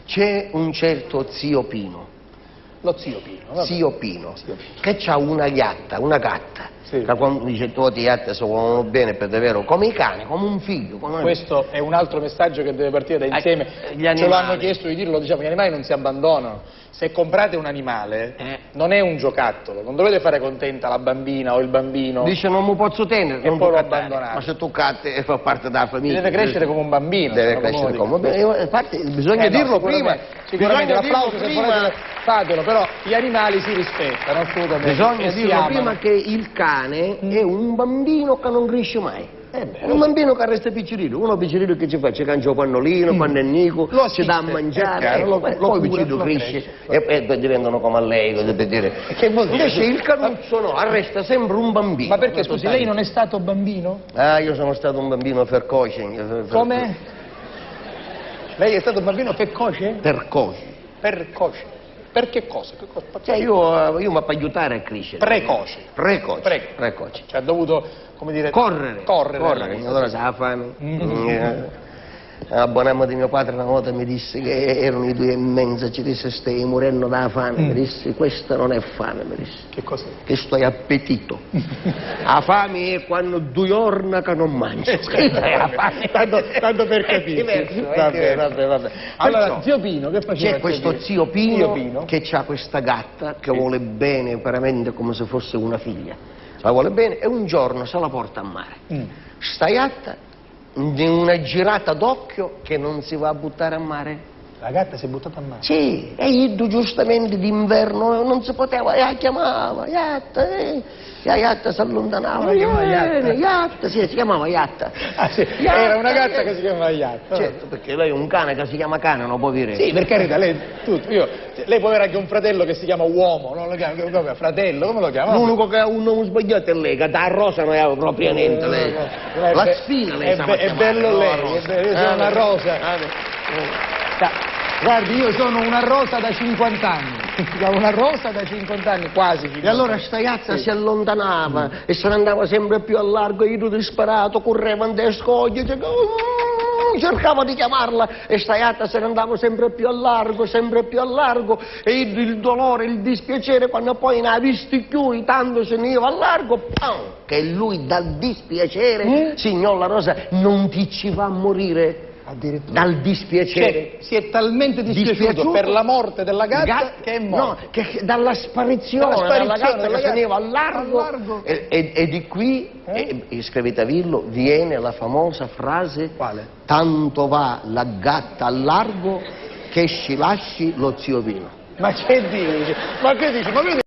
C'è un certo zio Pino. Lo zio Pino, vabbè. Zio Pino, che ha una gatta, sì. Che quando dice tutti i gatti sono bene per davvero, come i cani, come un figlio. Questo è un altro messaggio che deve partire da insieme. Ce lo hanno chiesto di dirlo, diciamo, gli animali non si abbandonano. Se comprate un animale, non è un giocattolo, non dovete fare contenta la bambina o il bambino. Dice non mi posso tenere, non poi lo abbandonare. abbandonare. Ma se tu catti fa parte della famiglia. Deve crescere come un bambino. Deve crescere come un bambino. Infatti bisogna dirlo prima. Sicuramente l'applauso se volete fatelo, però gli animali si rispettano assolutamente. Bisogna dirlo prima che il cane è un bambino che non cresce mai. Un bambino che resta piccerino, uno piccerino che ci fa? Ci cangia il pannolino, quando è nico, ci dà a mangiare, poi il piccerino cresce e poi diventano come a lei, per dire. Invece il canuccio no, resta sempre un bambino. Ma perché, scusi, lei non è stato bambino? Ah, io sono stato un bambino precoce. Come? Lei è stato un bambino precoce? Precoce. Precoce. Per che cosa? Cioè io mi ho aiutare a crescere. Precoce. Precoce. Cioè ha dovuto, come dire... Correre. Allora sa la fame. L'abbonamento di mio padre una volta mi disse che erano i 2:30, ci disse stai morendo dalla fame, mi disse questa non è fame, mi disse. Che cos'è? Che sto appetito. La fame è quando 2 giorni che non mangio. Tanto per capire. Vabbè. Allora, zio Pino, che faceva? C'è questo zio Pino che ha questa gatta che vuole bene veramente come se fosse una figlia. La vuole bene e un giorno se la porta a mare. Sta gatta di una girata d'occhio che non si va a buttare a mare. La gatta si è buttata a mare? Sì, e io giustamente d'inverno non si poteva, la chiamava, la gatta si allontanava. Iatta, sì, si chiamava Iatta. Ah, sì. Era una gatta che si chiamava Iatta. Certo, perché lei è un cane che si chiama cane, non può dire. Sì, per carità, lei può avere anche un fratello che si chiama uomo, non lo chiama come fratello, come lo chiama? L'unico che ha un nome sbagliato è lei, che da rosa non è propriamente lei. La spina lei sa è bello lei, io sono una rosa. Guardi, io sono una rosa da 50 anni. Una rosa da 50 anni, quasi 50 anni. E allora sta gatta si allontanava e se ne andava sempre più a largo, io disperato, correva in te scoglie, cercava di chiamarla e sta gatta se ne andava sempre più a largo e il dolore, il dispiacere quando poi ne ha visti più, tanto se ne iva a largo, che lui dal dispiacere, signor La Rosa, non ti ci va a morire. Dal dispiacere. Cioè, si è talmente dispiaciuto per la morte della gatta che è morto. No, che dalla sparizione della gatta che se ne va a largo. E di qui, scrivete a Villo, viene la famosa frase: quale? Tanto va la gatta al largo che ci lasci lo zio Pino. Ma che dici? Ma che dici? Ma vedi